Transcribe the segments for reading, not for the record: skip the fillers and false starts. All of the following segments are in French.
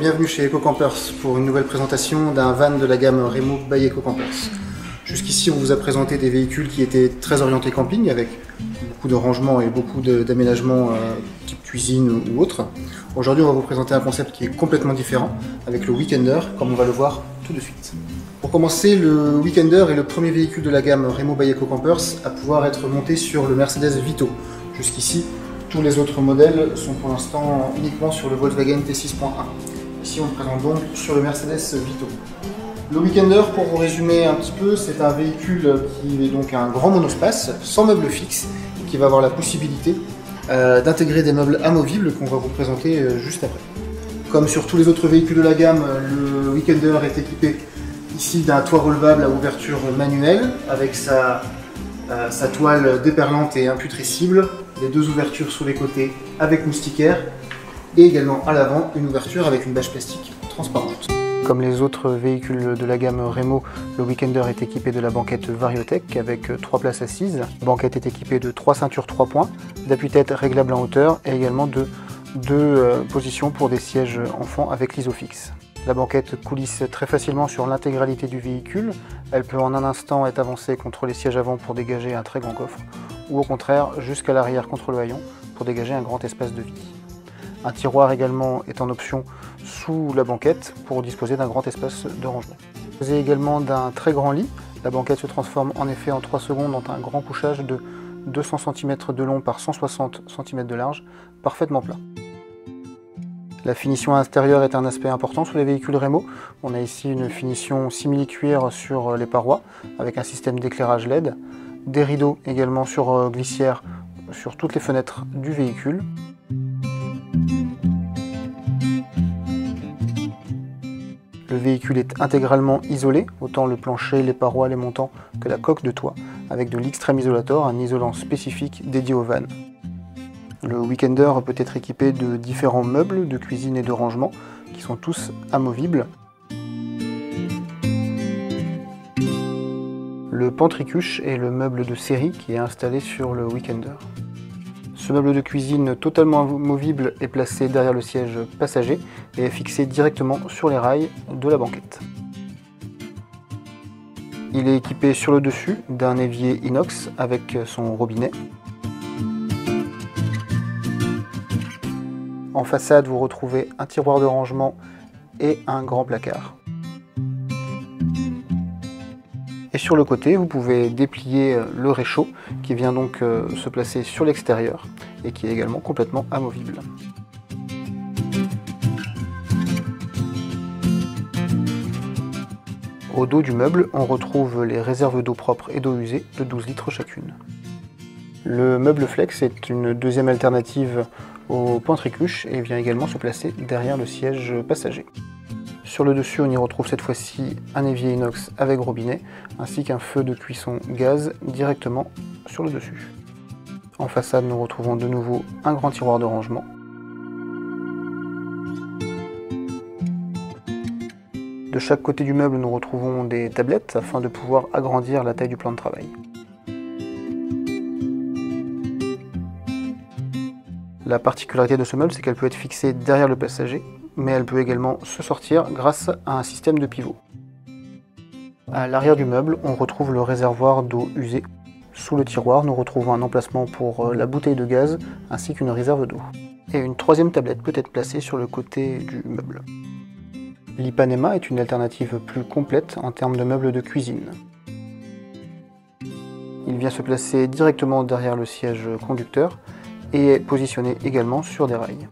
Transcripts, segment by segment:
bienvenue chez EcoCampers pour une nouvelle présentation d'un van de la gamme Remo by EcoCampers. Jusqu'ici, on vous a présenté des véhicules qui étaient très orientés camping avec beaucoup de rangements et beaucoup d'aménagements type cuisine ou autre. Aujourd'hui, on va vous présenter un concept qui est complètement différent avec le Weekender, comme on va le voir tout de suite. Pour commencer, le Weekender est le premier véhicule de la gamme Remo by EcoCampers à pouvoir être monté sur le Mercedes Vito. Jusqu'ici, tous les autres modèles sont pour l'instant uniquement sur le Volkswagen T6.1. Ici, on le présente donc sur le Mercedes Vito. Le Weekender, pour vous résumer un petit peu, c'est un véhicule qui est donc un grand monospace, sans meubles fixes, et qui va avoir la possibilité d'intégrer des meubles amovibles qu'on va vous présenter juste après. Comme sur tous les autres véhicules de la gamme, le Weekender est équipé ici d'un toit relevable à ouverture manuelle, avec sa toile déperlante et imputrescible, les deux ouvertures sur les côtés avec moustiquaire, et également à l'avant une ouverture avec une bâche plastique transparente. Comme les autres véhicules de la gamme Remo, le Weekender est équipé de la banquette Variotech avec 3 places assises. La banquette est équipée de 3 ceintures 3 points, d'appui-tête réglables en hauteur et également de 2 positions pour des sièges enfants avec l'isofix. La banquette coulisse très facilement sur l'intégralité du véhicule. Elle peut en un instant être avancée contre les sièges avant pour dégager un très grand coffre, ou au contraire jusqu'à l'arrière contre le haillon pour dégager un grand espace de vie. Un tiroir également est en option sous la banquette pour disposer d'un grand espace de rangement. Disposé également d'un très grand lit, la banquette se transforme en effet en 3 secondes en un grand couchage de 200 cm de long par 160 cm de large, parfaitement plat. La finition intérieure est un aspect important sur les véhicules Remo. On a ici une finition simili-cuir sur les parois avec un système d'éclairage LED, des rideaux également sur glissière sur toutes les fenêtres du véhicule. Le véhicule est intégralement isolé, autant le plancher, les parois, les montants que la coque de toit, avec de l'Xtreme Isolator, un isolant spécifique dédié au van. Le Weekender peut être équipé de différents meubles de cuisine et de rangement, qui sont tous amovibles. Le pentricuche est le meuble de série qui est installé sur le Weekender. Ce meuble de cuisine totalement amovible est placé derrière le siège passager et est fixé directement sur les rails de la banquette. Il est équipé sur le dessus d'un évier inox avec son robinet. En façade, vous retrouvez un tiroir de rangement et un grand placard. Et sur le côté, vous pouvez déplier le réchaud qui vient donc se placer sur l'extérieur et qui est également complètement amovible. Au dos du meuble, on retrouve les réserves d'eau propre et d'eau usée de 12 litres chacune. Le meuble flex est une deuxième alternative au pentricuche et vient également se placer derrière le siège passager. Sur le dessus, on y retrouve cette fois-ci un évier inox avec robinet, ainsi qu'un feu de cuisson gaz directement sur le dessus. En façade, nous retrouvons de nouveau un grand tiroir de rangement. De chaque côté du meuble, nous retrouvons des tablettes afin de pouvoir agrandir la taille du plan de travail. La particularité de ce meuble, c'est qu'elle peut être fixée derrière le passager, mais elle peut également se sortir grâce à un système de pivot. À l'arrière du meuble, on retrouve le réservoir d'eau usée. Sous le tiroir, nous retrouvons un emplacement pour la bouteille de gaz ainsi qu'une réserve d'eau. Et une troisième tablette peut être placée sur le côté du meuble. L'Ipanema est une alternative plus complète en termes de meubles de cuisine. Il vient se placer directement derrière le siège conducteur et est positionné également sur des rails.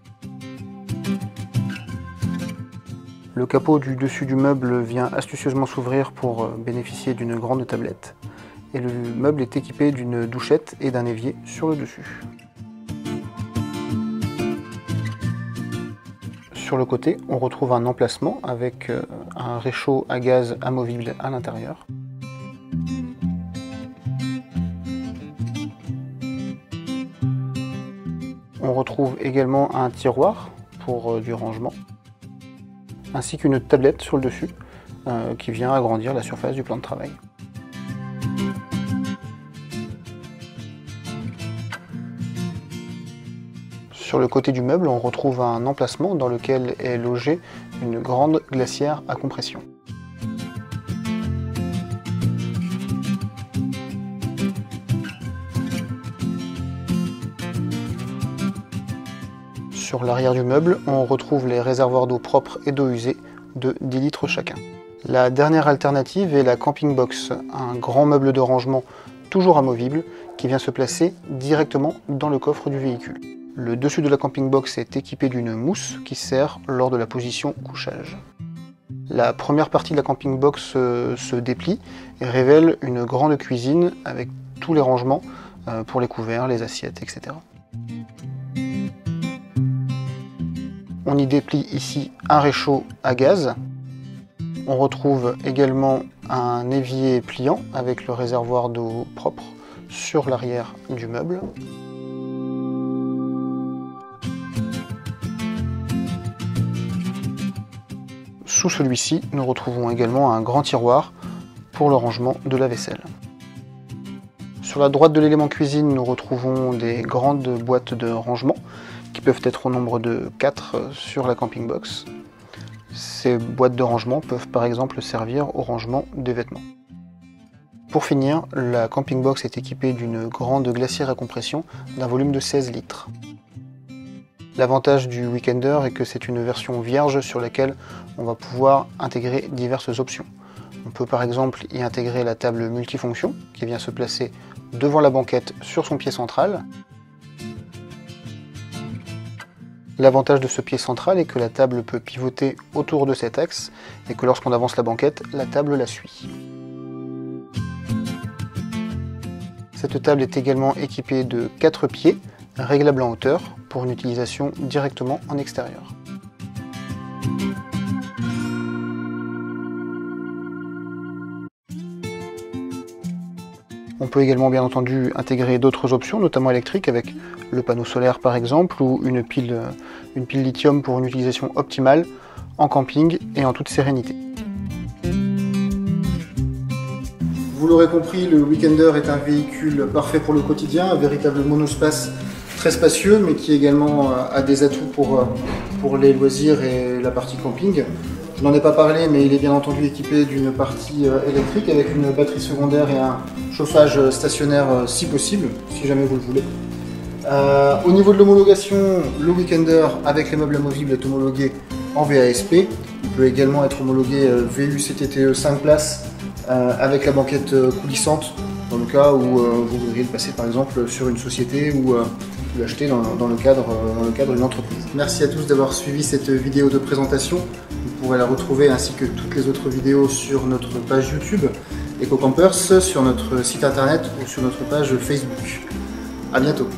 Le capot du dessus du meuble vient astucieusement s'ouvrir pour bénéficier d'une grande tablette. Et le meuble est équipé d'une douchette et d'un évier sur le dessus. Sur le côté, on retrouve un emplacement avec un réchaud à gaz amovible à l'intérieur. On retrouve également un tiroir pour du rangement, ainsi qu'une tablette sur le dessus qui vient agrandir la surface du plan de travail. Sur le côté du meuble, on retrouve un emplacement dans lequel est logée une grande glacière à compression. Sur l'arrière du meuble, on retrouve les réservoirs d'eau propre et d'eau usée de 10 litres chacun. La dernière alternative est la camping box, un grand meuble de rangement toujours amovible qui vient se placer directement dans le coffre du véhicule. Le dessus de la camping box est équipé d'une mousse qui sert lors de la position couchage. La première partie de la camping box se déplie et révèle une grande cuisine avec tous les rangements pour les couverts, les assiettes, etc. On y déplie ici un réchaud à gaz. On retrouve également un évier pliant avec le réservoir d'eau propre sur l'arrière du meuble. Sous celui-ci, nous retrouvons également un grand tiroir pour le rangement de la vaisselle. Sur la droite de l'élément cuisine, nous retrouvons des grandes boîtes de rangement qui peuvent être au nombre de 4 sur la camping box. Ces boîtes de rangement peuvent par exemple servir au rangement des vêtements. Pour finir, la camping box est équipée d'une grande glacière à compression d'un volume de 16 litres. L'avantage du Weekender est que c'est une version vierge sur laquelle on va pouvoir intégrer diverses options. On peut par exemple y intégrer la table multifonction qui vient se placer devant la banquette sur son pied central. L'avantage de ce pied central est que la table peut pivoter autour de cet axe et que lorsqu'on avance la banquette, la table la suit. Cette table est également équipée de 4 pieds réglables en hauteur pour une utilisation directement en extérieur. On peut également bien entendu intégrer d'autres options, notamment électriques, avec le panneau solaire par exemple, ou une pile lithium pour une utilisation optimale en camping et en toute sérénité. Vous l'aurez compris, le Weekender est un véhicule parfait pour le quotidien, un véritable monospace très spacieux, mais qui également a des atouts pour les loisirs et la partie camping. Je n'en ai pas parlé, mais il est bien entendu équipé d'une partie électrique avec une batterie secondaire et un chauffage stationnaire si possible, si jamais vous le voulez. Au niveau de l'homologation, le Weekender avec les meubles amovibles est homologué en VASP. Il peut également être homologué VU CTTE 5 places avec la banquette coulissante dans le cas où vous voudriez le passer par exemple sur une société ou l'acheter dans le cadre d'une entreprise. Merci à tous d'avoir suivi cette vidéo de présentation. Vous pourrez la retrouver ainsi que toutes les autres vidéos sur notre page YouTube EcoCampers, sur notre site internet ou sur notre page Facebook. À bientôt.